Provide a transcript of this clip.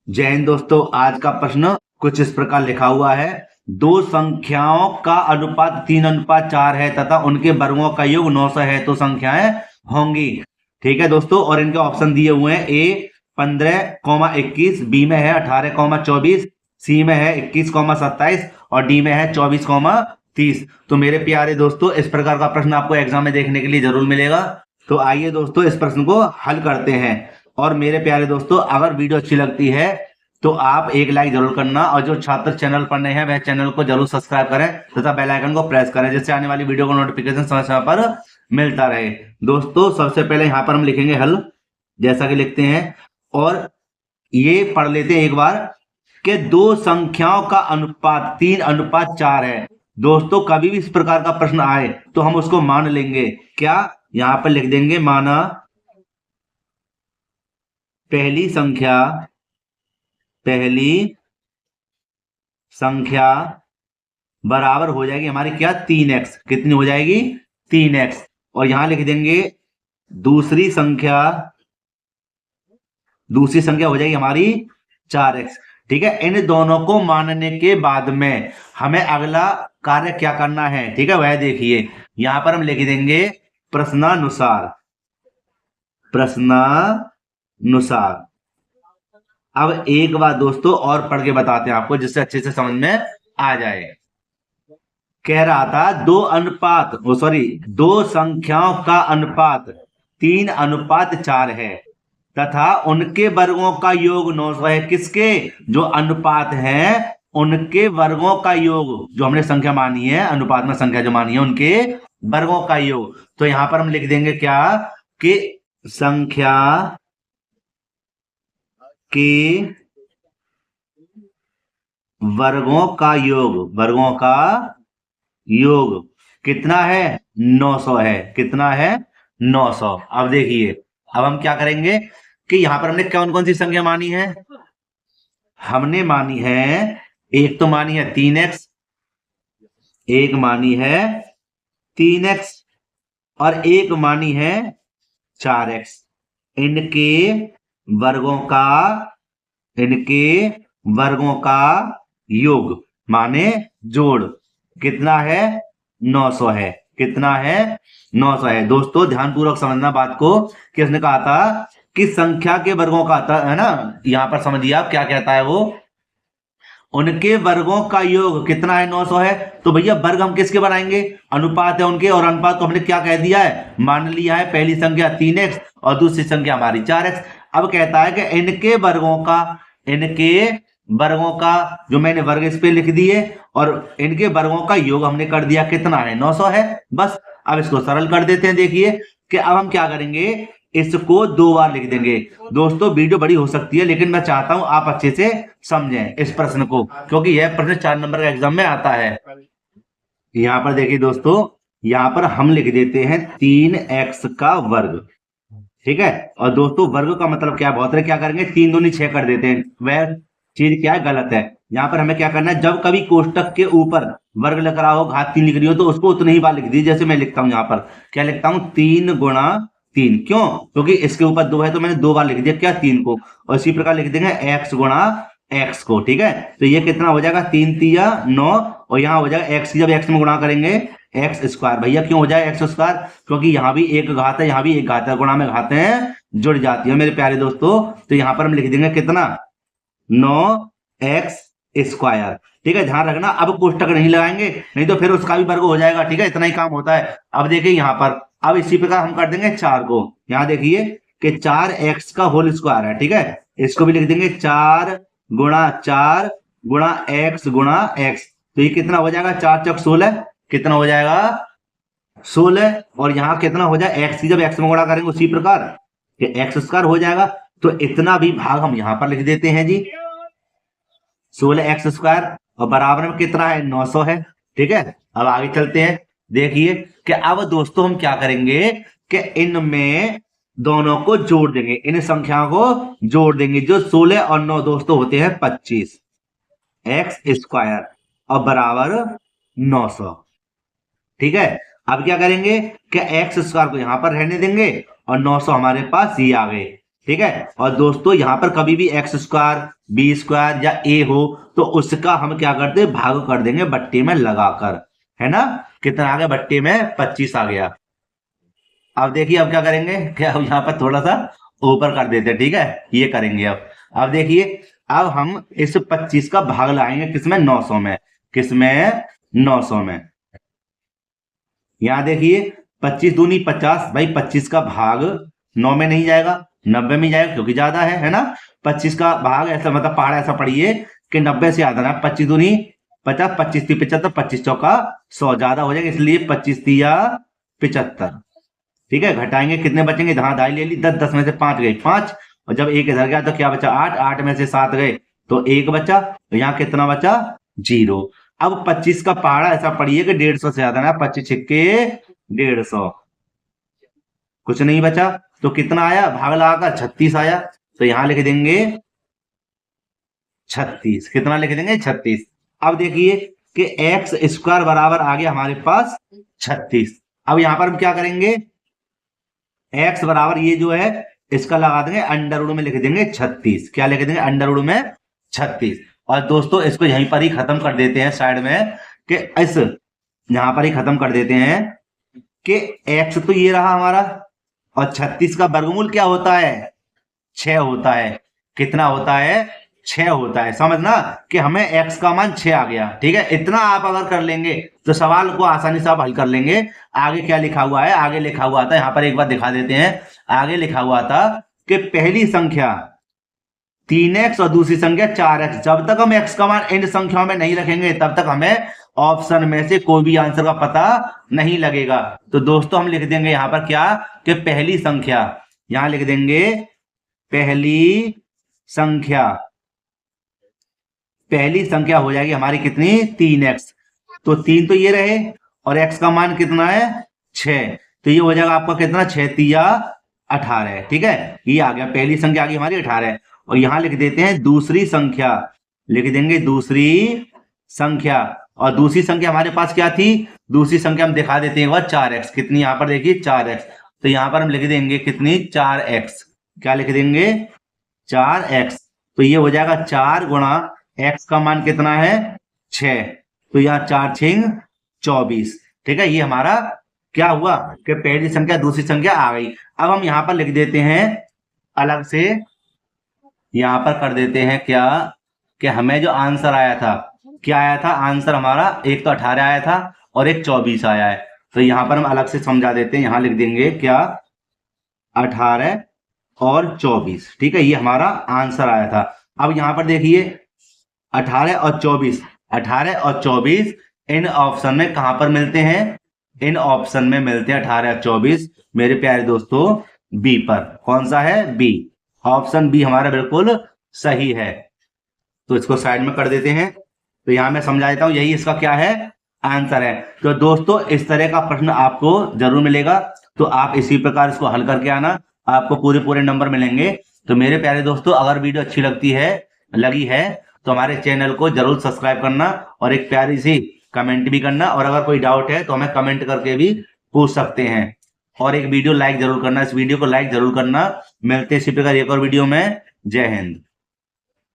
जय हिंद दोस्तों। आज का प्रश्न कुछ इस प्रकार लिखा हुआ है। दो संख्याओं का अनुपात 3:4 है तथा उनके वर्गों का योग 900 है तो संख्याएं होंगी। ठीक है दोस्तों, और इनके ऑप्शन दिए हुए हैं। ए 15,21, बी में है 18,24, सी में है 21,27 और डी में है 24,30। तो मेरे प्यारे दोस्तों, इस प्रकार का प्रश्न आपको एग्जाम में देखने के लिए जरूर मिलेगा। तो आइए दोस्तों इस प्रश्न को हल करते हैं। और मेरे प्यारे दोस्तों, अगर वीडियो अच्छी लगती है तो आप एक लाइक जरूर करना, और जो छात्र चैनल पर नए हैं वह चैनल को जरूर सब्सक्राइब करें तथा बेल आइकन को प्रेस करें, जिससे आने वाली वीडियो को नोटिफिकेशन समय समय पर मिलता रहे। दोस्तों सबसे पहले यहाँ पर हम लिखेंगे हल, जैसा कि लिखते हैं, और ये पढ़ लेते हैं एक बार कि दो संख्याओं का अनुपात 3:4 है। दोस्तों कभी भी इस प्रकार का प्रश्न आए तो हम उसको मान लेंगे। क्या? यहां पर लिख देंगे माना पहली संख्या बराबर हो जाएगी हमारी क्या? 3x। कितनी हो जाएगी? 3x। और यहां लिख देंगे दूसरी संख्या हो जाएगी हमारी 4x। ठीक है, इन दोनों को मानने के बाद में हमें अगला कार्य क्या करना है, ठीक है, वह देखिए। यहां पर हम लिख देंगे प्रश्नानुसार। अब एक बात दोस्तों और पढ़ के बताते हैं आपको, जिससे अच्छे से समझ में आ जाए। कह रहा था दो संख्याओं का अनुपात 3:4 है तथा उनके वर्गों का योग 900 है। किसके? जो अनुपात है उनके वर्गों का योग, जो हमने संख्या मानी है, अनुपात में संख्या जो मानी है उनके वर्गों का योग। तो यहां पर हम लिख देंगे क्या कि संख्या के वर्गों का योग कितना है? 900 है। कितना है? 900। अब देखिए, अब हम क्या करेंगे कि यहां पर हमने कौन कौन सी संख्या मानी है? हमने मानी है, एक तो मानी है 3x, एक मानी है 3x और एक मानी है 4x। इनके वर्गों का योग माने जोड़ कितना है? 900 है। कितना है? 900 है। दोस्तों ध्यानपूर्वक समझना बात को कि उसने कहा था कि संख्या के वर्गों का आता है ना, यहां पर समझिए आप क्या कहता है वो। उनके वर्गों का योग कितना है? 900 है। तो भैया वर्ग हम किसके बनाएंगे? अनुपात है उनके, और अनुपात को हमने क्या कह दिया है? मान लिया है। पहली संख्या 3x और दूसरी संख्या हमारी 4x। अब कहता है कि इनके वर्गों का जो मैंने वर्ग इस पे लिख दिए और इनके वर्गों का योग हमने कर दिया। कितना है? 900 है। बस अब इसको सरल कर देते हैं। देखिए कि अब हम क्या करेंगे, इसको 2 बार लिख देंगे। दोस्तों वीडियो बड़ी हो सकती है, लेकिन मैं चाहता हूं आप अच्छे से समझें इस प्रश्न को, क्योंकि यह प्रश्न 4 नंबर का एग्जाम में आता है। यहां पर देखिए दोस्तों, यहां पर हम लिख देते हैं 3x का वर्ग। ठीक है, और दोस्तों वर्ग का मतलब क्या? बहुत सारे क्या करेंगे, 3 दूनी 6 कर देते हैं। वह चीज क्या है? गलत है। यहाँ पर हमें क्या करना है, जब कभी कोष्टक के ऊपर वर्ग लिख रहा हो, घात 3 लिख रही हो, तो उसको उतनी ही बार लिख दीजिए। जैसे मैं लिखता हूं, यहाँ पर क्या लिखता हूं? 3 गुणा 3। क्यों? क्योंकि इसके ऊपर 2 है तो मैंने 2 बार लिख दिया क्या? 3 को। और इसी प्रकार लिख देंगे x गुणा x को। ठीक है, तो ये कितना हो जाएगा? 3 तिया 9, और यहाँ हो जाएगा x, जब x में गुणा करेंगे एक्स स्क्वायर। भैया क्यों हो जाए एक्स स्क्वायर? क्योंकि यहाँ भी एक घात है, यहाँ भी एक घात है, गुणा में घात है जुड़ जाती है मेरे प्यारे दोस्तों। तो यहाँ पर हम लिख देंगे कितना? 9x square. ठीक है, ध्यान रखना अब कोष्टक नहीं लगाएंगे, नहीं तो फिर उसका भी वर्ग हो जाएगा। ठीक है, इतना ही काम होता है। अब देखिए यहाँ पर, अब इसी प्रकार हम कर देंगे 4 को। यहाँ देखिए कि 4x का होल स्क्वायर है। ठीक है, इसको भी लिख देंगे 4 गुणा 4 गुणा x गुणा x। तो ये कितना हो जाएगा? 4 चौक 16। कितना हो जाएगा? 16। और यहाँ कितना हो जाए? x, जब x में गुणा करेंगे उसी प्रकार एक्स स्क्वायर हो जाएगा। तो इतना भी भाग हम यहाँ पर लिख देते हैं जी, 16x स्क्वायर, और बराबर में कितना है? 900 है। ठीक है, अब आगे चलते हैं। देखिए कि अब दोस्तों हम क्या करेंगे कि इनमें दोनों को जोड़ देंगे, इन संख्याओं को जोड़ देंगे। जो 16 और 9 दोस्तों होते हैं 25x स्क्वायर और बराबर 900। ठीक है, अब क्या करेंगे कि एक्स स्क्वायर को यहां पर रहने देंगे और 900 हमारे पास ये आ गए। ठीक है। और दोस्तों यहाँ पर कभी भी एक्स स्क्वायर, बी स्क्वायर या ए हो तो उसका हम क्या करते हैं, भाग कर देंगे बट्टे में लगाकर, है ना। कितना आ गया बट्टे में, 25 आ गया। अब देखिए अब क्या करेंगे, क्या यहाँ पर थोड़ा सा ऊपर कर देते हैं, ठीक है, ये करेंगे अब देखिए, अब हम इस 25 का भाग लाएंगे किसमें, 900 में। किसमें, 900 में। यहां देखिए 25 दूनी 50, भाई 25 का भाग 9 में नहीं जाएगा, 90 में जाएगा क्योंकि ज्यादा है ना। 25 का भाग ऐसा मतलब पहाड़ ऐसा पढ़िए कि 90 से ज्यादा ना, 25 दूनी 50, 25 ती 75, 25 चौका 100, ज्यादा हो जाएगा, इसलिए 25 तिया 75। ठीक है, घटाएंगे कितने बचेंगे, हाँ दाई ले ली, 10, 10 में से 5 गए 5, और जब एक इधर गया तो क्या बचा 8, 8 में से 7 गए तो 1 बचा, तो यहाँ कितना बचा 0। अब 25 का पहाड़ा ऐसा पढ़िए कि 150 से ज्यादा ना, 25 छिक्के 150, कुछ नहीं बचा, तो कितना आया भाग लगाकर 36 आया, तो यहां लिख देंगे 36। कितना लिख देंगे 36। अब देखिए कि एक्स स्क्वायर बराबर आ गया हमारे पास 36। अब यहां पर हम क्या करेंगे, एक्स बराबर ये जो है इसका लगा देंगे अंडर रूट में लिख देंगे 36। क्या लिख देंगे, अंडर रूट में 36। और दोस्तों इसको यहीं पर ही खत्म कर देते हैं साइड में, कि इस यहां पर ही खत्म कर देते हैं कि एक्स तो ये रहा हमारा, और 36 का वर्गमूल क्या होता है, 6 होता है। कितना होता है, 6 होता है। समझना कि हमें x का मान 6 आ गया, ठीक है। इतना आप अगर कर लेंगे तो सवाल को आसानी से आप हल कर लेंगे। आगे क्या लिखा हुआ है, आगे लिखा हुआ था, यहां पर एक बार दिखा देते हैं। आगे लिखा हुआ था कि पहली संख्या 3x और दूसरी संख्या 4x, जब तक हम x का मान इन संख्याओं में नहीं रखेंगे तब तक हमें ऑप्शन में से कोई भी आंसर का पता नहीं लगेगा। तो दोस्तों हम लिख देंगे यहां पर क्या, कि पहली संख्या, यहां लिख देंगे पहली संख्या, पहली संख्या हो जाएगी हमारी कितनी, 3x। तो 3 तो ये रहे और x का मान कितना है 6, तो ये हो जाएगा आपका कितना, 6 तिया 18। ठीक है, ये आ गया, पहली संख्या आ गई हमारी 18। और यहां लिख देते हैं दूसरी संख्या, लिख देंगे दूसरी संख्या। और दूसरी संख्या हमारे पास क्या थी, दूसरी संख्या हम दिखा देते हैं एक बार, 4x। कितनी, यहां पर देखिए 4x, तो यहां पर हम लिख देंगे कितनी, 4x। क्या लिख देंगे, 4x। तो ये हो जाएगा 4 गुणा x का मान कितना है 6, तो यहाँ 4 6 24। ठीक है, ये हमारा क्या हुआ कि पहली संख्या दूसरी संख्या आ गई। अब हम यहाँ पर लिख देते हैं अलग से, यहाँ पर कर देते हैं क्या, कि हमें जो आंसर आया था, क्या आया था आंसर हमारा, एक तो 18 आया था और एक 24 आया है। तो यहाँ पर हम अलग से समझा देते हैं, यहाँ लिख देंगे क्या, 18 और 24। ठीक है, ये हमारा आंसर आया था। अब यहाँ पर देखिए 18 और 24, 18 और 24 इन ऑप्शन में कहां पर मिलते हैं, इन ऑप्शन में मिलते हैं 18 और 24 मेरे प्यारे दोस्तों बी पर। कौन सा है, बी, ऑप्शन बी हमारा बिल्कुल सही है। तो इसको साइड में कर देते हैं। तो यहां मैं समझा देता हूं, यही इसका क्या है, आंसर है। तो दोस्तों इस तरह का प्रश्न आपको जरूर मिलेगा, तो आप इसी प्रकार इसको हल करके आना, आपको पूरे नंबर मिलेंगे। तो मेरे प्यारे दोस्तों अगर वीडियो अच्छी लगी है तो हमारे चैनल को जरूर सब्सक्राइब करना और एक प्यारी सी कमेंट भी करना, और अगर कोई डाउट है तो हमें कमेंट करके भी पूछ सकते हैं। और एक वीडियो लाइक जरूर करना, इस वीडियो को लाइक जरूर करना। मिलते हैं इसी प्रकार एक और वीडियो में। जय हिंद।